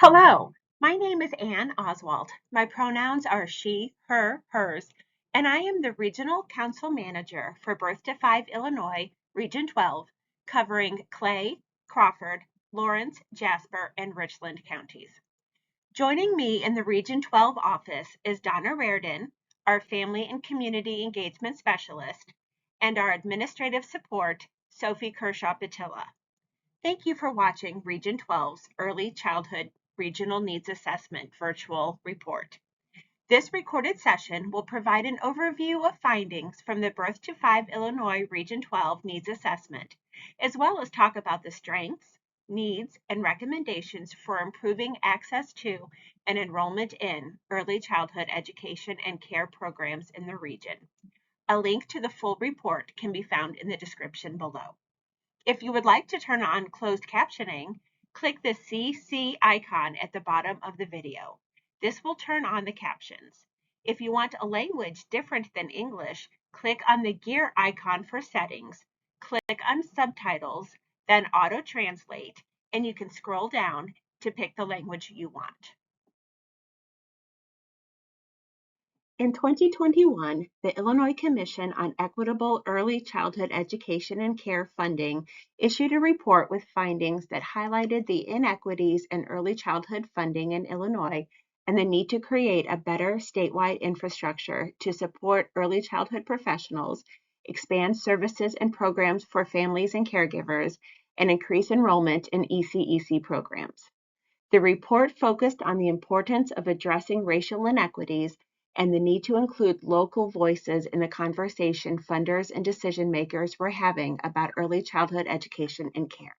Hello, my name is Ann Oswald. My pronouns are she, her, hers, and I am the Regional Council Manager for Birth to 5 Illinois, Region 12, covering Clay, Crawford, Lawrence, Jasper, and Richland counties. Joining me in the Region 12 office is Donna Reardon, our Family and Community Engagement Specialist, and our Administrative Support, Sophie Kershaw-Patilla. Thank you for watching Region 12's Early Childhood Regional Needs Assessment virtual report. This recorded session will provide an overview of findings from the Birth to 5 Illinois Region 12 Needs Assessment, as well as talk about the strengths, needs, and recommendations for improving access to and enrollment in early childhood education and care programs in the region. A link to the full report can be found in the description below. If you would like to turn on closed captioning, click the CC icon at the bottom of the video. This will turn on the captions. If you want a language different than English, click on the gear icon for settings, click on subtitles, then auto translate, and you can scroll down to pick the language you want. In 2021, the Illinois Commission on Equitable Early Childhood Education and Care Funding issued a report with findings that highlighted the inequities in early childhood funding in Illinois and the need to create a better statewide infrastructure to support early childhood professionals, expand services and programs for families and caregivers, and increase enrollment in ECEC programs. The report focused on the importance of addressing racial inequities and the need to include local voices in the conversation funders and decision makers were having about early childhood education and care.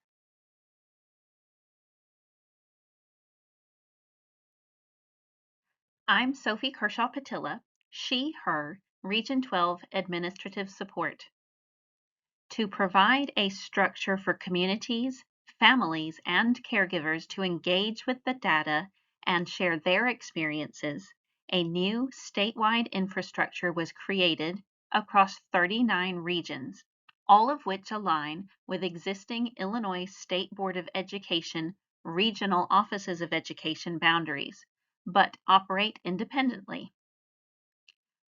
I'm Sophie Kershaw-Patilla, she, her, Region 12 Administrative Support. To provide a structure for communities, families, and caregivers to engage with the data and share their experiences, a new statewide infrastructure was created across 39 regions, all of which align with existing Illinois State Board of Education regional offices of education boundaries, but operate independently.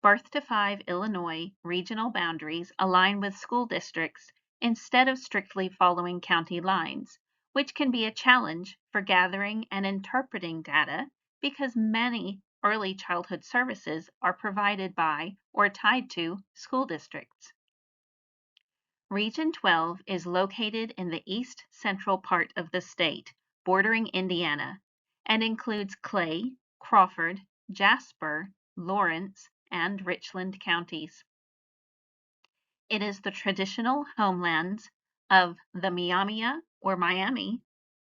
Birth to 5 Illinois regional boundaries align with school districts instead of strictly following county lines, which can be a challenge for gathering and interpreting data because many early childhood services are provided by or tied to school districts. Region 12 is located in the east central part of the state, bordering Indiana, and includes Clay, Crawford, Jasper, Lawrence, and Richland counties. It is the traditional homelands of the Miamia or Miami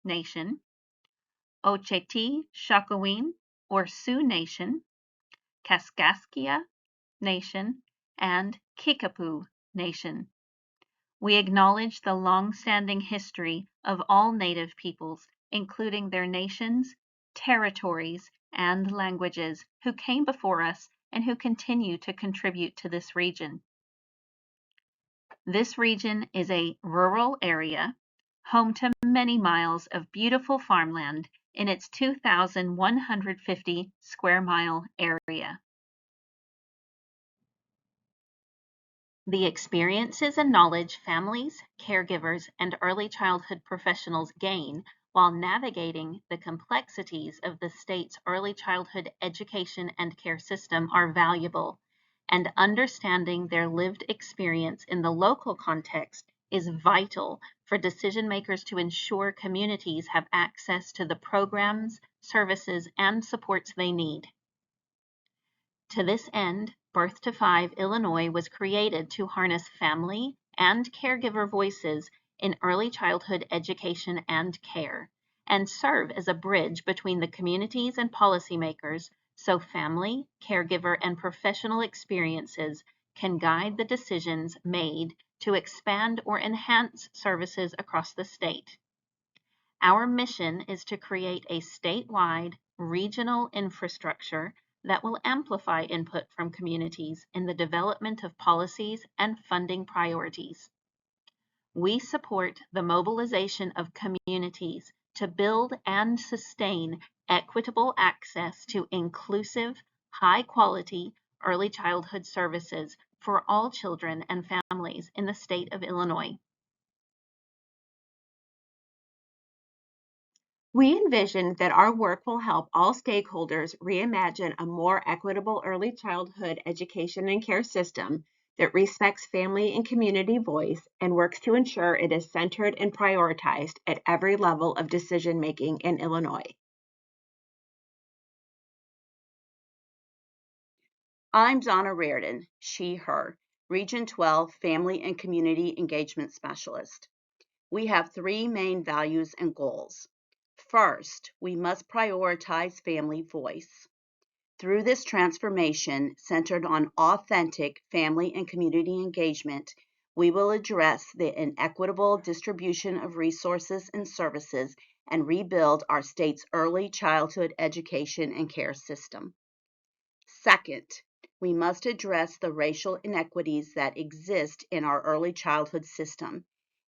Nation, Oceti Sakowin or Sioux Nation, Kaskaskia Nation, and Kickapoo Nation. We acknowledge the long-standing history of all Native peoples, including their nations, territories, and languages, who came before us and who continue to contribute to this region. This region is a rural area, home to many miles of beautiful farmland in its 2,150 square mile area. The experiences and knowledge families, caregivers, and early childhood professionals gain while navigating the complexities of the state's early childhood education and care system are valuable, and understanding their lived experience in the local context is vital for decision makers to ensure communities have access to the programs, services, and supports they need. To this end, Birth to 5 Illinois was created to harness family and caregiver voices in early childhood education and care, and serve as a bridge between the communities and policymakers so family, caregiver, and professional experiences can guide the decisions made to expand or enhance services across the state. Our mission is to create a statewide, regional infrastructure that will amplify input from communities in the development of policies and funding priorities. We support the mobilization of communities to build and sustain equitable access to inclusive, high-quality early childhood services for all children and families in the state of Illinois. We envision that our work will help all stakeholders reimagine a more equitable early childhood education and care system that respects family and community voice and works to ensure it is centered and prioritized at every level of decision making in Illinois. I'm Donna Reardon, she, her, Region 12 Family and Community Engagement Specialist. We have three main values and goals. First, we must prioritize family voice. Through this transformation centered on authentic family and community engagement, we will address the inequitable distribution of resources and services and rebuild our state's early childhood education and care system. Second, we must address the racial inequities that exist in our early childhood system.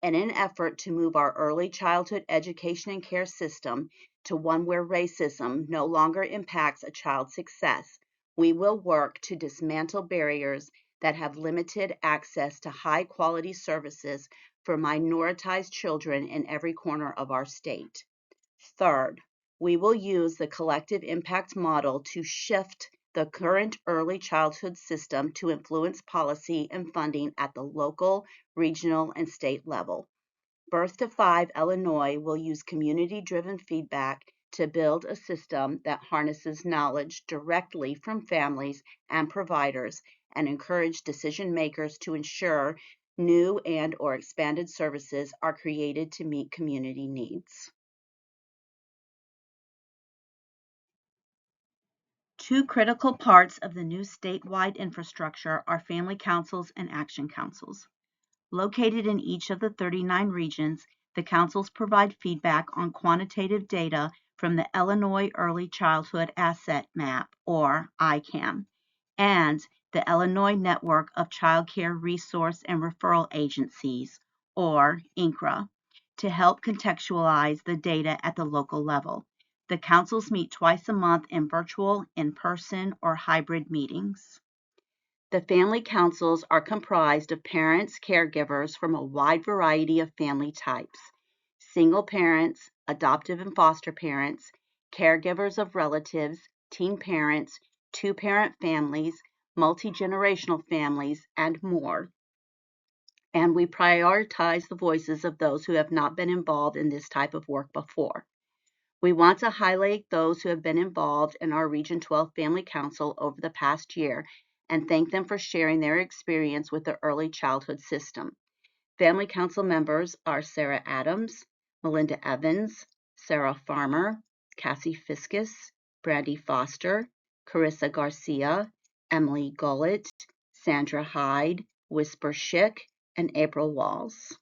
In an effort to move our early childhood education and care system to one where racism no longer impacts a child's success, we will work to dismantle barriers that have limited access to high-quality services for minoritized children in every corner of our state. Third, we will use the collective impact model to shift the current early childhood system to influence policy and funding at the local, regional, and state level. Birth to 5 Illinois will use community-driven feedback to build a system that harnesses knowledge directly from families and providers and encourage decision makers to ensure new and/or expanded services are created to meet community needs. Two critical parts of the new statewide infrastructure are family councils and action councils. Located in each of the 39 regions, the councils provide feedback on quantitative data from the Illinois Early Childhood Asset Map, or ICAM, and the Illinois Network of Child Care Resource and Referral Agencies, or INCRA, to help contextualize the data at the local level. The councils meet twice a month in virtual, in-person, or hybrid meetings. The family councils are comprised of parents, caregivers from a wide variety of family types: single parents, adoptive and foster parents, caregivers of relatives, teen parents, two-parent families, multi-generational families, and more. And we prioritize the voices of those who have not been involved in this type of work before. We want to highlight those who have been involved in our Region 12 Family Council over the past year and thank them for sharing their experience with the early childhood system. Family Council members are Sarah Adams, Melinda Evans, Sarah Farmer, Cassie Fiskus, Brandy Foster, Carissa Garcia, Emily Gullett, Sandra Hyde, Whisper Schick, and April Walls.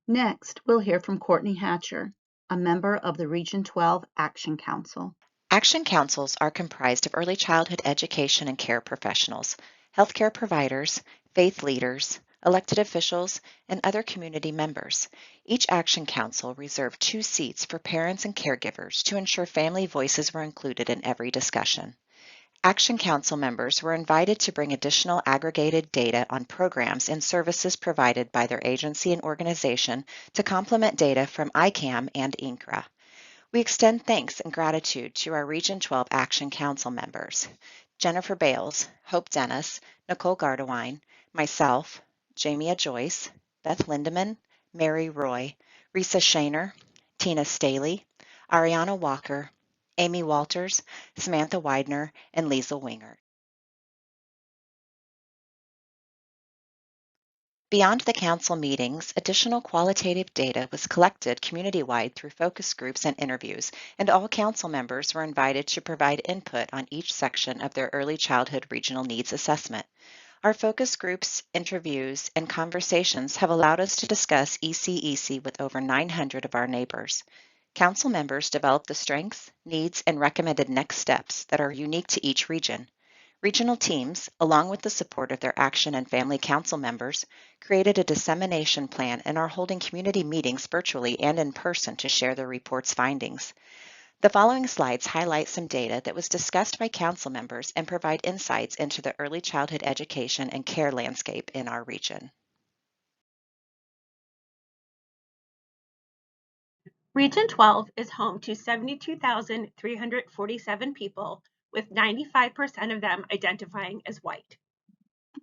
Next, we'll hear from Courtney Hatcher, a member of the Region 12 Action Council. Action councils are comprised of early childhood education and care professionals, healthcare providers, faith leaders, elected officials, and other community members. Each Action Council reserved 2 seats for parents and caregivers to ensure family voices were included in every discussion. Action Council members were invited to bring additional aggregated data on programs and services provided by their agency and organization to complement data from ICAM and INCRA. We extend thanks and gratitude to our Region 12 Action Council members: Jennifer Bales, Hope Dennis, Nicole Gardewine, myself, Jamia Joyce, Beth Lindeman, Mary Roy, Risa Shaner, Tina Staley, Ariana Walker, Amy Walters, Samantha Widener, and Liesl Wingert. Beyond the council meetings, additional qualitative data was collected community-wide through focus groups and interviews, and all council members were invited to provide input on each section of their early childhood regional needs assessment. Our focus groups, interviews, and conversations have allowed us to discuss ECEC with over 900 of our neighbors. Council members developed the strengths, needs, and recommended next steps that are unique to each region. Regional teams, along with the support of their Action and Family Council members, created a dissemination plan and are holding community meetings virtually and in person to share the report's findings. The following slides highlight some data that was discussed by council members and provide insights into the early childhood education and care landscape in our region. Region 12 is home to 72,347 people, with 95% of them identifying as white.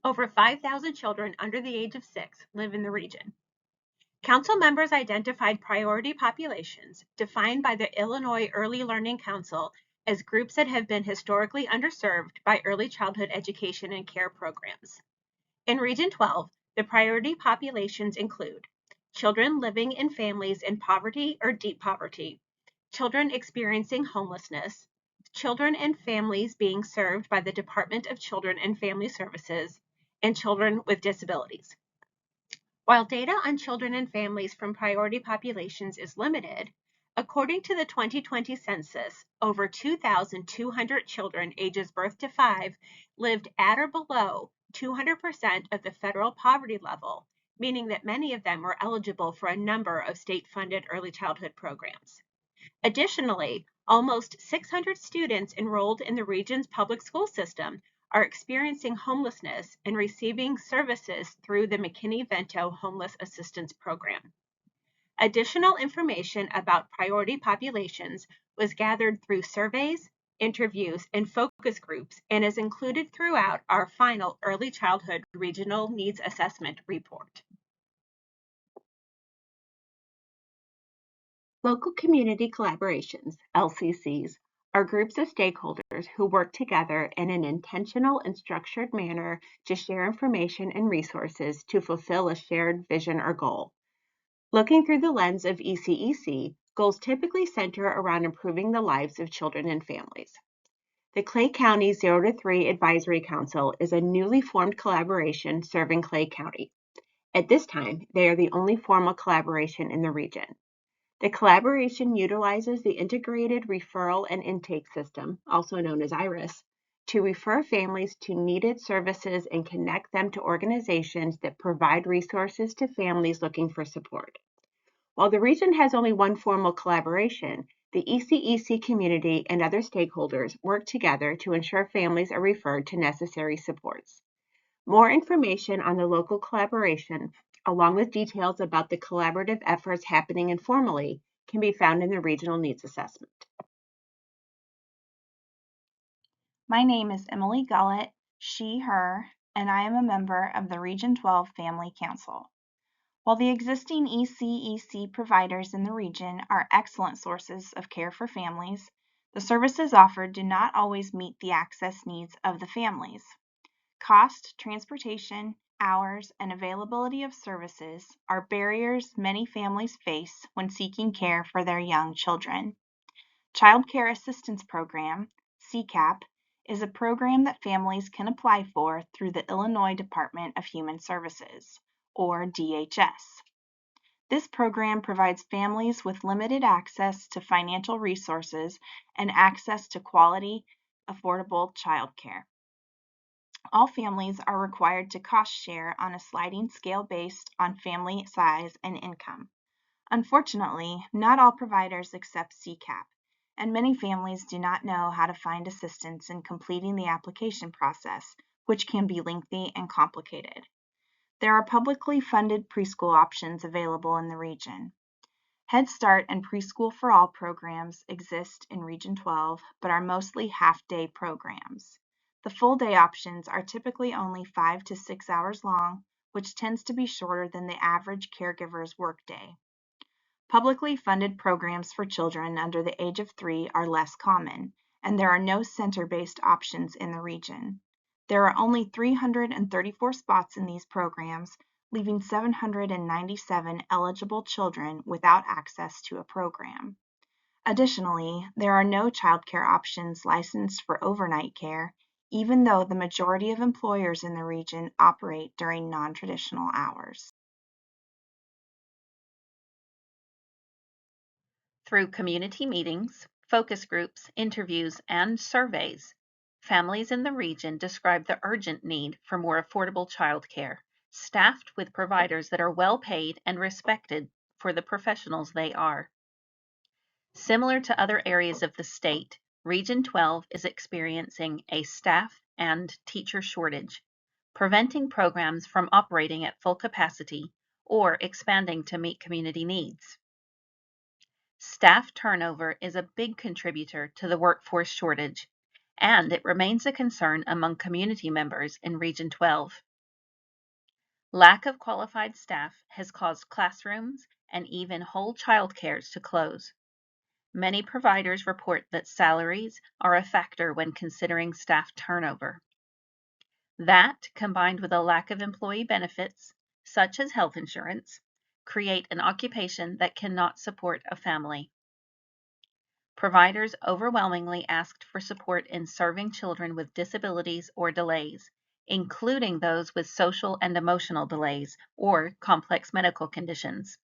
Over 5,000 children under the age of 6 live in the region. Council members identified priority populations defined by the Illinois Early Learning Council as groups that have been historically underserved by early childhood education and care programs. In Region 12, the priority populations include children living in families in poverty or deep poverty, children experiencing homelessness, children and families being served by the Department of Children and Family Services, and children with disabilities. While data on children and families from priority populations is limited, according to the 2020 census, over 2,200 children ages birth to 5 lived at or below 200% of the federal poverty level, meaning that many of them were eligible for a number of state-funded early childhood programs. Additionally, almost 600 students enrolled in the region's public school system are experiencing homelessness and receiving services through the McKinney-Vento Homeless Assistance Program. Additional information about priority populations was gathered through surveys, interviews, and focus groups and is included throughout our final Early Childhood Regional Needs Assessment report. Local community collaborations, LCCs, are groups of stakeholders who work together in an intentional and structured manner to share information and resources to fulfill a shared vision or goal. Looking through the lens of ECEC, goals typically center around improving the lives of children and families. The Clay County 0 to 3 Advisory Council is a newly formed collaboration serving Clay County. At this time, they are the only formal collaboration in the region. The collaboration utilizes the Integrated Referral and Intake System, also known as IRIS, to refer families to needed services and connect them to organizations that provide resources to families looking for support. While the region has only one formal collaboration, the ECEC community and other stakeholders work together to ensure families are referred to necessary supports. More information on the local collaboration, along with details about the collaborative efforts happening informally, can be found in the Regional Needs Assessment. My name is Emily Gullett, she, her, and I am a member of the Region 12 Family Council. While the existing ECEC providers in the region are excellent sources of care for families, the services offered do not always meet the access needs of the families. Cost, transportation, hours, and availability of services are barriers many families face when seeking care for their young children. Child Care Assistance Program, CCAP, is a program that families can apply for through the Illinois Department of Human Services, or DHS. This program provides families with limited access to financial resources and access to quality, affordable child care. All families are required to cost share on a sliding scale based on family size and income. Unfortunately, not all providers accept CCAP, and many families do not know how to find assistance in completing the application process, which can be lengthy and complicated. There are publicly funded preschool options available in the region. Head Start and Preschool for All programs exist in Region 12, but are mostly half-day programs. The full-day options are typically only 5 to 6 hours long, which tends to be shorter than the average caregiver's workday. Publicly funded programs for children under the age of 3 are less common, and there are no center-based options in the region. There are only 334 spots in these programs, leaving 797 eligible children without access to a program. Additionally, there are no child care options licensed for overnight care, even though the majority of employers in the region operate during non-traditional hours. Through community meetings, focus groups, interviews, and surveys, Families in the region describe the urgent need for more affordable childcare, staffed with providers that are well paid and respected for the professionals they are. Similar to other areas of the state, Region 12 is experiencing a staff and teacher shortage, preventing programs from operating at full capacity or expanding to meet community needs. Staff turnover is a big contributor to the workforce shortage, and it remains a concern among community members in Region 12. Lack of qualified staff has caused classrooms and even whole childcares to close. Many providers report that salaries are a factor when considering staff turnover. That, combined with a lack of employee benefits, such as health insurance, create an occupation that cannot support a family. Providers overwhelmingly asked for support in serving children with disabilities or delays, including those with social and emotional delays or complex medical conditions.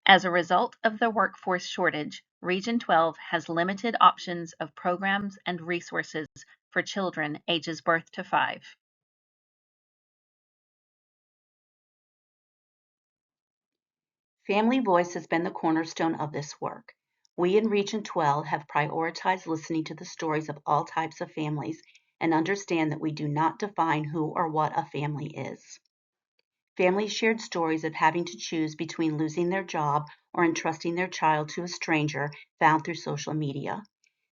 As a result of the workforce shortage, Region 12 has limited options of programs and resources for children ages birth to 5. Family voice has been the cornerstone of this work. We in Region 12 have prioritized listening to the stories of all types of families and understand that we do not define who or what a family is. Families shared stories of having to choose between losing their job or entrusting their child to a stranger found through social media.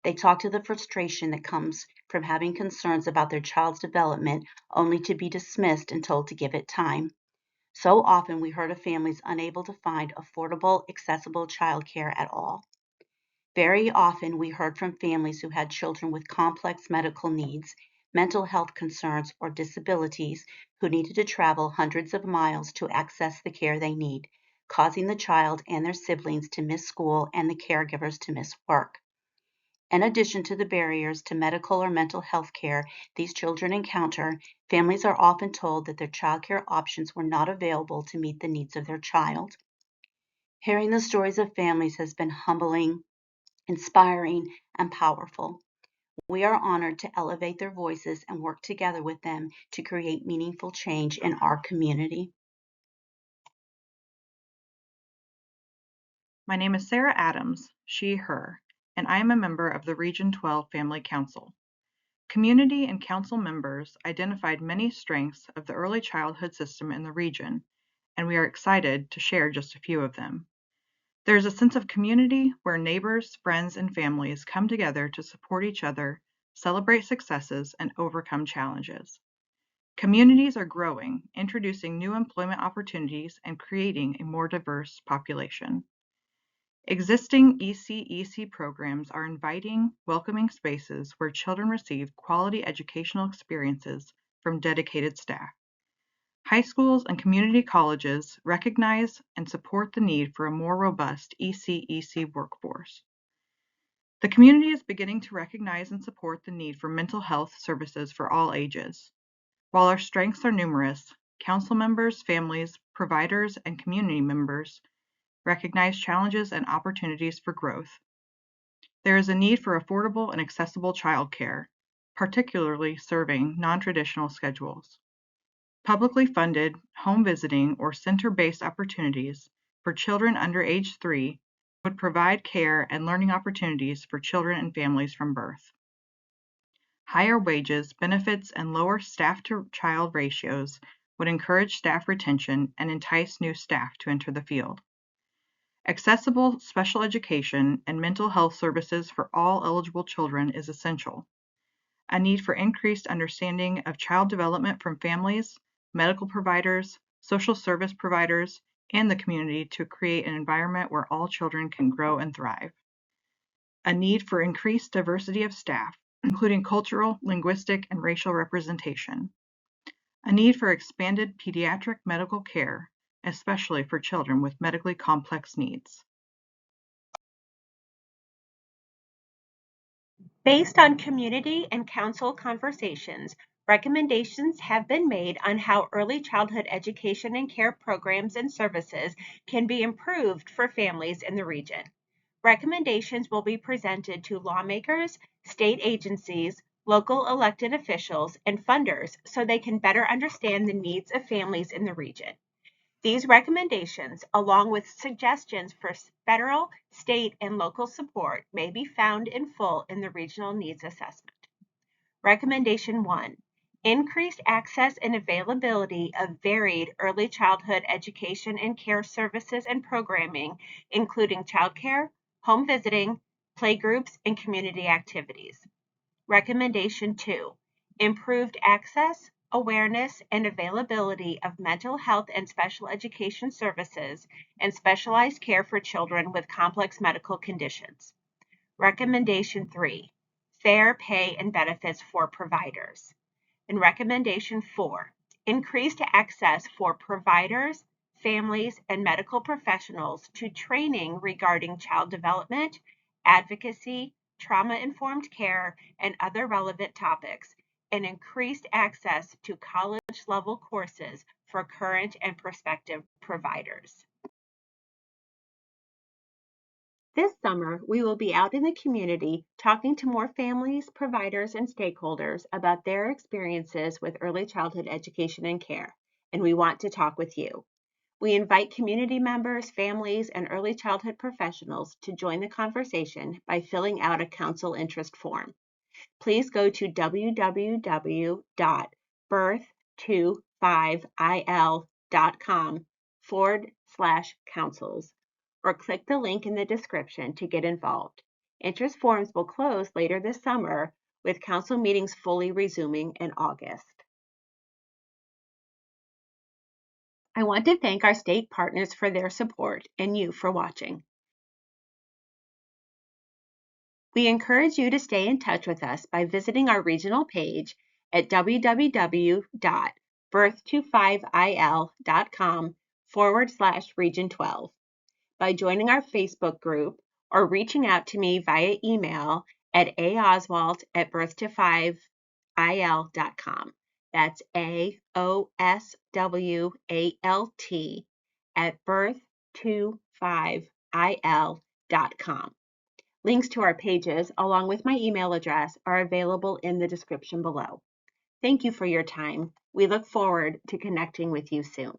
They talked of the frustration that comes from having concerns about their child's development only to be dismissed and told to give it time. So often we heard of families unable to find affordable, accessible childcare at all. Very often we heard from families who had children with complex medical needs, mental health concerns, or disabilities who needed to travel hundreds of miles to access the care they need, causing the child and their siblings to miss school and the caregivers to miss work. In addition to the barriers to medical or mental health care these children encounter, families are often told that their childcare options were not available to meet the needs of their child. Hearing the stories of families has been humbling, inspiring, and powerful. We are honored to elevate their voices and work together with them to create meaningful change in our community. My name is Sarah Adams, she, her, and I am a member of the Region 12 Family Council. Community and council members identified many strengths of the early childhood system in the region, and we are excited to share just a few of them. There is a sense of community where neighbors, friends, and families come together to support each other, celebrate successes, and overcome challenges. Communities are growing, introducing new employment opportunities and creating a more diverse population. Existing ECEC programs are inviting, welcoming spaces where children receive quality educational experiences from dedicated staff. High schools and community colleges recognize and support the need for a more robust ECEC workforce. The community is beginning to recognize and support the need for mental health services for all ages. While our strengths are numerous, council members, families, providers, and community members recognize challenges and opportunities for growth. There is a need for affordable and accessible childcare, particularly serving non-traditional schedules. Publicly funded, home visiting, or center-based opportunities for children under age 3 would provide care and learning opportunities for children and families from birth. Higher wages, benefits, and lower staff-to-child ratios would encourage staff retention and entice new staff to enter the field. Accessible special education and mental health services for all eligible children is essential. A need for increased understanding of child development from families, medical providers, social service providers, and the community to create an environment where all children can grow and thrive. A need for increased diversity of staff, including cultural, linguistic, and racial representation. A need for expanded pediatric medical care, especially for children with medically complex needs. Based on community and council conversations, recommendations have been made on how early childhood education and care programs and services can be improved for families in the region. Recommendations will be presented to lawmakers, state agencies, local elected officials, and funders so they can better understand the needs of families in the region. These recommendations, along with suggestions for federal, state, and local support, may be found in full in the Regional Needs Assessment. Recommendation 1. Increased access and availability of varied early childhood education and care services and programming, including childcare, home visiting, playgroups, and community activities. Recommendation 2. Improved access, awareness, and availability of mental health and special education services and specialized care for children with complex medical conditions. Recommendation 3. Fair pay and benefits for providers. And recommendation 4. Increased access for providers, families, and medical professionals to training regarding child development, advocacy, trauma-informed care, and other relevant topics, and increased access to college-level courses for current and prospective providers. This summer, we will be out in the community talking to more families, providers, and stakeholders about their experiences with early childhood education and care, and we want to talk with you. We invite community members, families, and early childhood professionals to join the conversation by filling out a council interest form. Please go to www.birth25il.com/councils or click the link in the description to get involved. Interest forms will close later this summer, with council meetings fully resuming in August. I want to thank our state partners for their support and you for watching. We encourage you to stay in touch with us by visiting our regional page at www.birth25il.com/region12, by joining our Facebook group, or reaching out to me via email at aoswalt@birth25il.com. That's AOSWALT@birth25il.com. Links to our pages, along with my email address, are available in the description below. Thank you for your time. We look forward to connecting with you soon.